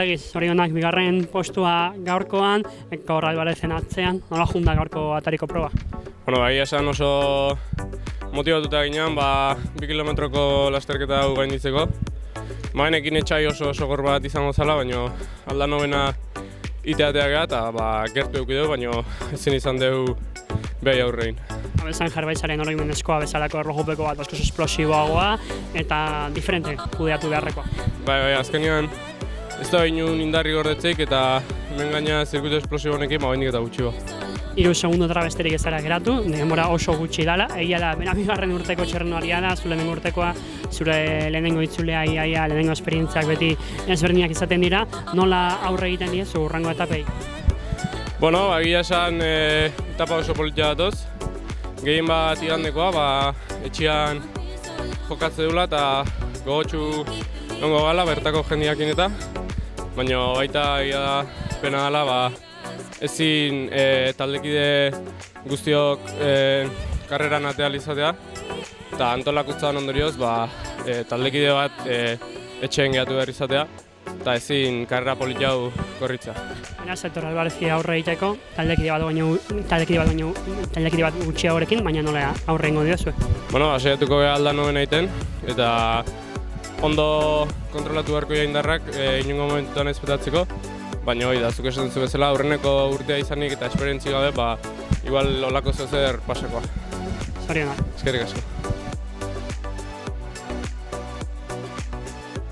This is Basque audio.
Egiz, zorionak bigarren postua gaurkoan, gaur Albarezen atzean, nola junda gaurko atariko proba? Bueno, esan oso motibatuta ginean, 2 kilometroko lasterketa hau gainditzeko. Maenekin etxai oso gor bat izango zala, baina aldan nobena iteatea geha, eta gertu eukideu, baina ezin izan dugu behi aurrein. Abezan Jarbaitzaren oroimenezkoa bezalako erlojupeko bat askoz esplosiboagoa eta diferente kudeatu beharrekoa. Bai, azkenean ez da inun indarri gordetzeik eta hemen gaina zirkuito esplosibo honekin baindik eta gutxi 3 segundotara besterik ez zara geratu, denbora oso gutxi dala. Egia da, bera bigarren urteko txernoaria da, zu lehenengo urtekoa, zure lehenengo itzulea, lehenengo esperientziak beti ezberdinak izaten dira. Nola aurre egiten diezu hurrengo etapei? Bueno, egia esan etapa oso politia datoz. Gehien bat igandekoa, etxean jokatze dula eta gogotxu ongo gala, bertako jendiakin eta. Baina baita egia da pena dela, ezin taldekide guztiok karreran atea izatea. Eta antolakuntzan ondorioz, taldekide bat etxeen gehatu behar izatea. Eta ezin karrera politia hau korritza. Beraz, Aitor Albarezi aurre egiteko, taldekide bat gutxiagorekin, baina nola aurre ingo diozue? Bueno, asaiatuko beha aldan noben egiten, eta ondo kontrolatu beharko indarrak inungo momentutan ez petatzeko, baina hori da, zuk esan duzu bezala, aurreneko urtea izanik eta esperientzi gabe, igual olako zer pasakoa. Zorionak. Eskerrik asko.